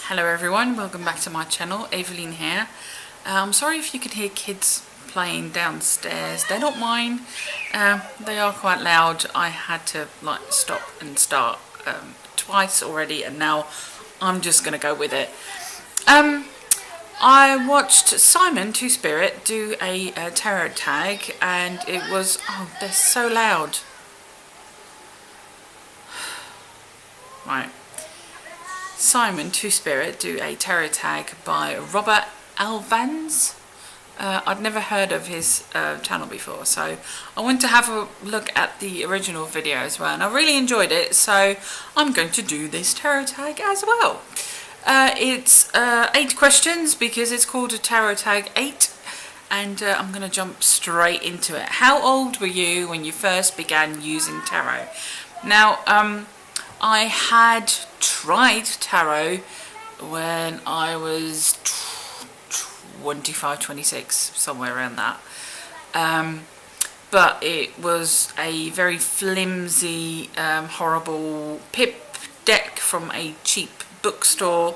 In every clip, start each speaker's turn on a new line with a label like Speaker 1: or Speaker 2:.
Speaker 1: Hello everyone, welcome back to my channel. Evelyn here. I'm sorry if you can hear kids playing downstairs. They're not mine. They are quite loud. I had to stop and start twice already, and now I'm just gonna go with it. I watched Simon Two Spirit do a tarot tag, and it was, oh, they're so loud. Right. Simon Two Spirit do a tarot tag by Robert Alvans. I'd never heard of his channel before, so I wanted to have a look at the original video as well, and I really enjoyed it, so I'm going to do this tarot tag as well. It's 8 questions because it's called a tarot tag 8, and I'm going to jump straight into it. How old were you when you first began using tarot? Now, I had tried tarot when I was 25, 26, somewhere around that. But it was a very flimsy, horrible pip deck from a cheap bookstore.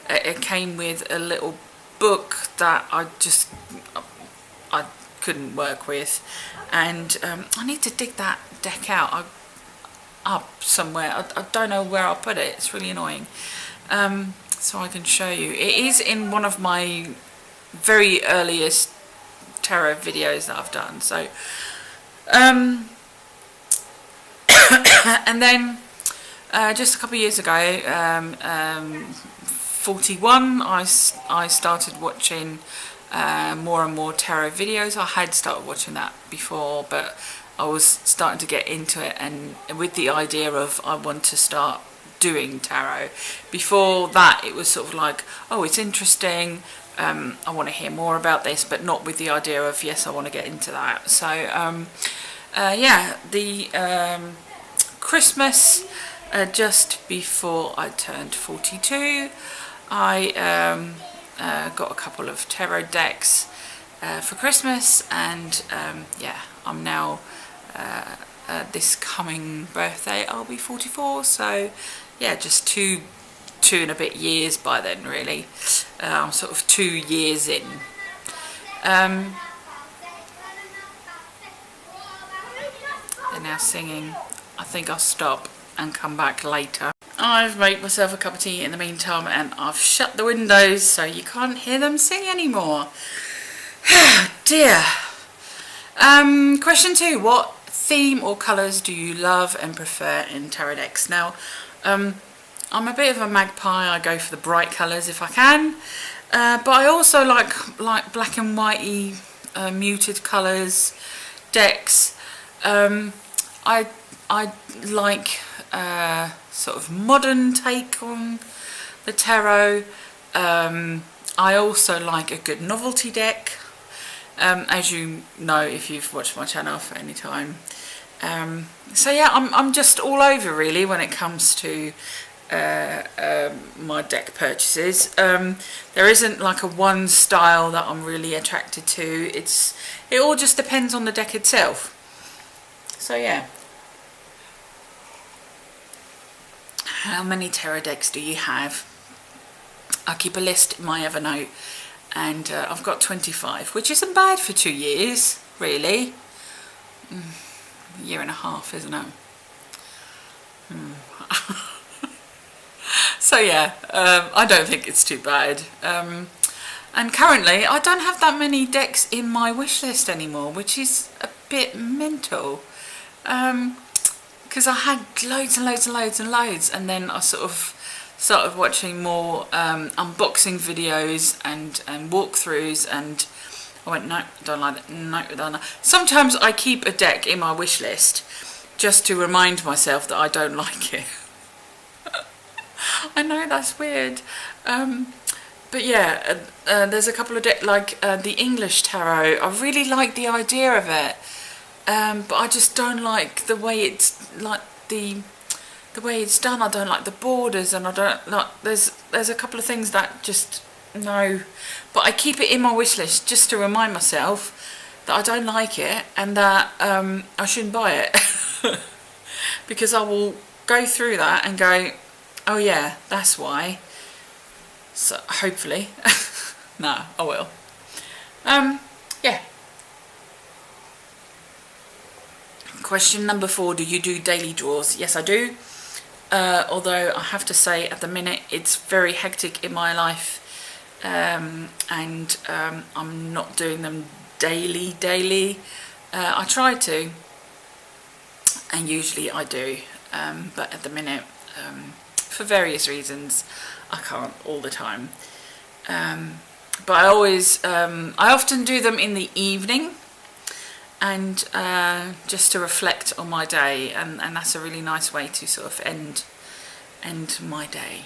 Speaker 1: It came with a little book that I couldn't work with, and I need to dig that deck out. Up somewhere. I don't know where I'll put it. It's really annoying. So I can show you. It is in one of my very earliest tarot videos that I've done. So, and then just a couple of years ago, 41, I started watching more and more tarot videos. I had started watching that before, but I was starting to get into it, and with the idea of I want to start doing tarot. Before that, it was sort of like, oh, it's interesting, I want to hear more about this, but not with the idea of, yes, I want to get into that. So yeah, the Christmas just before I turned 42, I got a couple of tarot decks for Christmas, and yeah, I'm now this coming birthday I'll be 44, so yeah, just two and a bit years by then, really. I'm sort of 2 years in. They're now singing. I think I'll stop and come back later. I've made myself a cup of tea in the meantime, and I've shut the windows so you can't hear them sing anymore. Dear. Question 2. What theme or colours do you love and prefer in tarot decks? Now, I'm a bit of a magpie. I go for the bright colours if I can, but I also like black and whitey, muted colours decks. I like sort of modern take on the tarot. I also like a good novelty deck. As you know, if you've watched my channel for any time. So yeah, I'm just all over really when it comes to my deck purchases. There isn't like a one style that I'm really attracted to. It all just depends on the deck itself. So yeah. How many tarot decks do you have? I keep a list in my Evernote, and I've got 25, which isn't bad for 2 years, really. A year and a half, isn't it? So yeah, I don't think it's too bad. And currently, I don't have that many decks in my wish list anymore, which is a bit mental. Because I had loads and loads and loads and loads, and then I sort of started watching more unboxing videos and walkthroughs, and I went, no, don't like that, no, don't like. Sometimes I keep a deck in my wish list just to remind myself that I don't like it. I know that's weird, but yeah, there's a couple of decks, like the English tarot. I really like the idea of it, but I just don't like the way it's like the way it's done. I don't like the borders, and I don't like, there's a couple of things that just, no. But I keep it in my wish list just to remind myself that I don't like it, and that I shouldn't buy it. Because I will go through that and go, oh yeah, that's why. So hopefully. No, I will. Yeah. Question number 4, do you do daily draws? Yes, I do. Although I have to say at the minute it's very hectic in my life, and I'm not doing them daily. I try to, and usually I do, but at the minute, for various reasons, I can't all the time. But I often do them in the evening, and just to reflect on my day, and that's a really nice way to sort of end my day.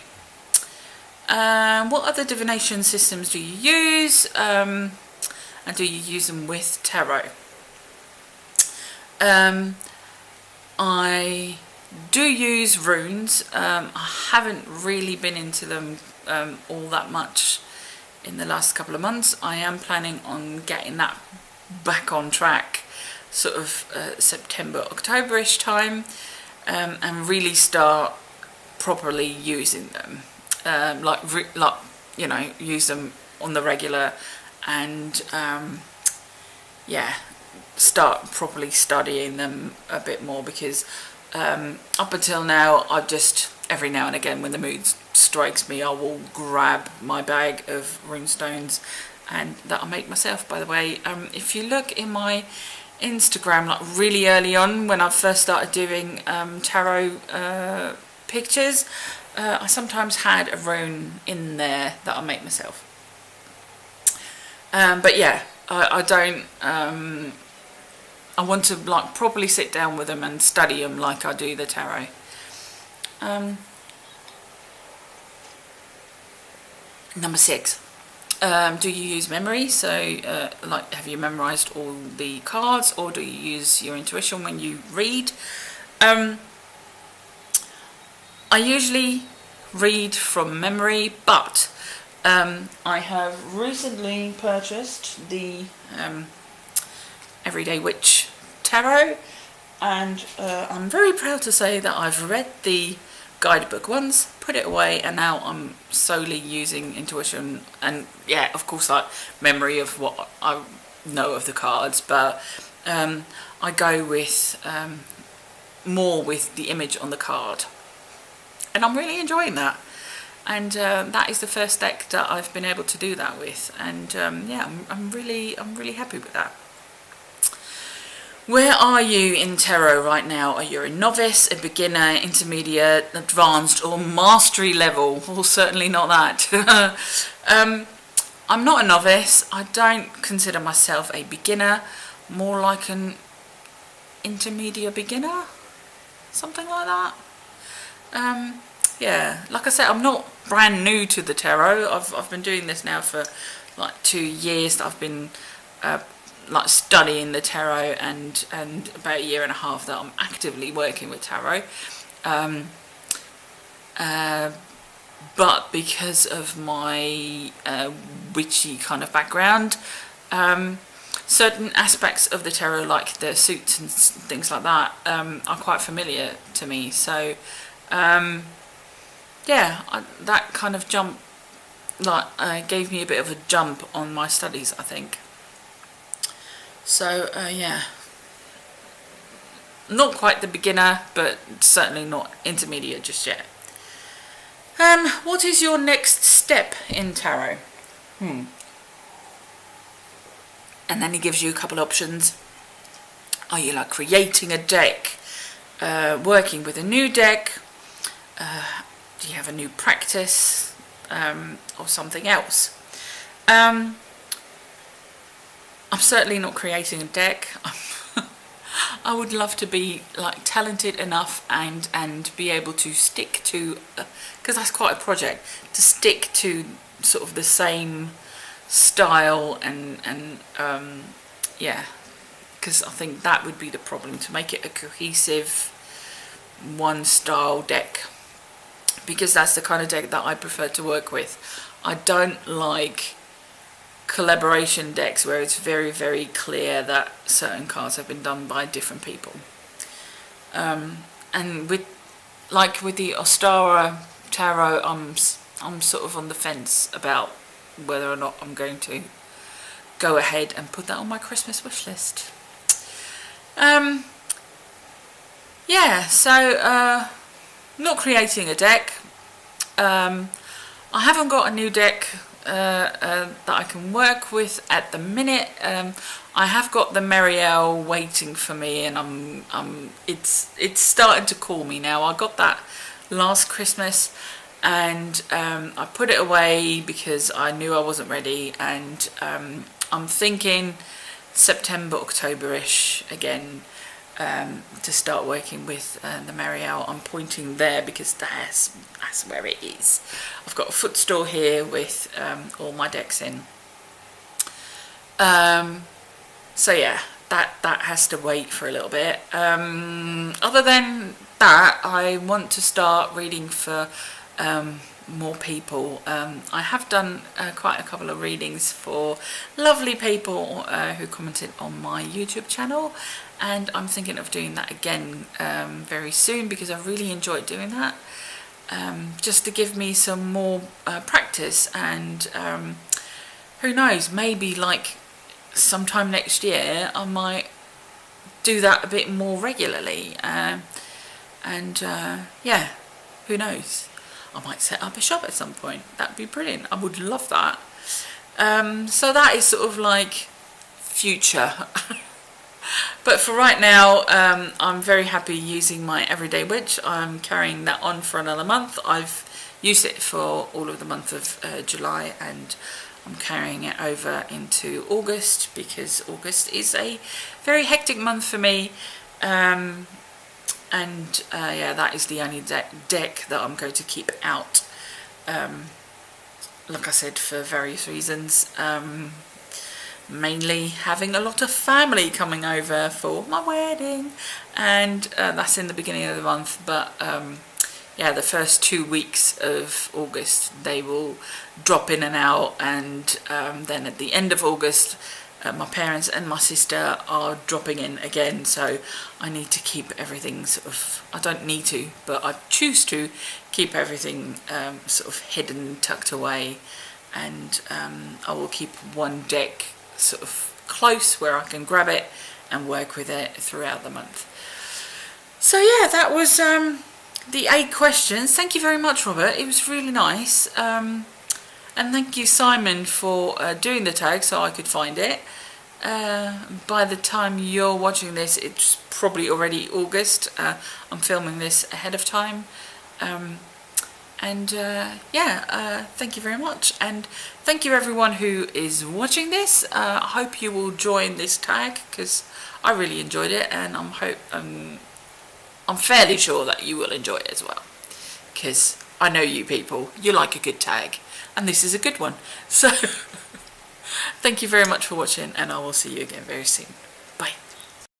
Speaker 1: What other divination systems do you use, and do you use them with tarot? I do use runes. I haven't really been into them all that much in the last couple of months. I am planning on getting that back on track sort of September, October-ish time, and really start properly using them, like you know, use them on the regular, and yeah, start properly studying them a bit more, because up until now I've just, every now and again when the mood strikes me, I will grab my bag of runestones, and that I make myself, by the way. If you look in my Instagram, like really early on when I first started doing tarot pictures, I sometimes had a rune in there that I make myself. But yeah, I don't, I want to like properly sit down with them and study them like I do the tarot. Number 6. Do you use memory? So, like, have you memorized all the cards, or do you use your intuition when you read? I usually read from memory, but I have recently purchased the Everyday Witch Tarot, and I'm very proud to say that I've read the guidebook once, put it away, and now I'm solely using intuition and, yeah, of course, like memory of what I know of the cards, but I go with more with the image on the card, and I'm really enjoying that. And that is the first deck that I've been able to do that with, and yeah, I'm really happy with that. Where are you in tarot right now? Are you a novice, a beginner, intermediate, advanced, or mastery level? Well, certainly not that. I'm not a novice. I don't consider myself a beginner. More like an intermediate beginner, something like that. Yeah, like I said, I'm not brand new to the tarot. I've been doing this now for like 2 years. That I've been like studying the tarot, and about 1.5 years that I'm actively working with tarot. But because of my witchy kind of background, certain aspects of the tarot, like the suits and things like that, are quite familiar to me. So yeah, that kind of jump, like, gave me a bit of a jump on my studies, I think. So yeah, not quite the beginner, but certainly not intermediate just yet. What is your next step in tarot? And then he gives you a couple options. Are you like creating a deck, working with a new deck, do you have a new practice, or something else? I'm certainly not creating a deck. I would love to be like talented enough and be able to stick to, because that's quite a project, to stick to sort of the same style, and yeah, because I think that would be the problem, to make it a cohesive one style deck, because that's the kind of deck that I prefer to work with. I don't like collaboration decks where it's very clear that certain cards have been done by different people. And with the Ostara tarot, I'm sort of on the fence about whether or not I'm going to go ahead and put that on my Christmas wish list. Yeah, so not creating a deck. I haven't got a new deck that I can work with at the minute. I have got the Marielle waiting for me, and it's starting to call me now. I got that last Christmas, and I put it away because I knew I wasn't ready, and I'm thinking September, October-ish again, to start working with the Marielle. I'm pointing there because that's where it is. I've got a footstool here with all my decks in. So yeah, that has to wait for a little bit. Other than that, I want to start reading for more people. I have done quite a couple of readings for lovely people who commented on my YouTube channel, and I'm thinking of doing that again very soon because I really enjoyed doing that, just to give me some more practice, and who knows, maybe like sometime next year I might do that a bit more regularly, and yeah, who knows, I might set up a shop at some point. That'd be brilliant. I would love that. So that is sort of like future. But for right now, I'm very happy using my everyday witch. I'm carrying that on for another month. I've used it for all of the month of July, and I'm carrying it over into August because August is a very hectic month for me. Yeah, that is the only deck that I'm going to keep out, like I said, for various reasons. Mainly having a lot of family coming over for my wedding, and that's in the beginning of the month, but yeah, the first 2 weeks of August they will drop in and out, and then at the end of August my parents and my sister are dropping in again, so I need to keep everything sort of, I don't need to, but I choose to keep everything sort of hidden, tucked away, and I will keep one deck sort of close where I can grab it and work with it throughout the month. So yeah, that was the 8 questions. Thank you very much, Robert. It was really nice. And thank you, Simon, for doing the tag so I could find it. By the time you're watching this, it's probably already August. I'm filming this ahead of time. Yeah, thank you very much, and thank you everyone who is watching this. I hope you will join this tag because I really enjoyed it, and I'm fairly sure that you will enjoy it as well, because I know you people, you like a good tag, and this is a good one. So thank you very much for watching, and I will see you again very soon.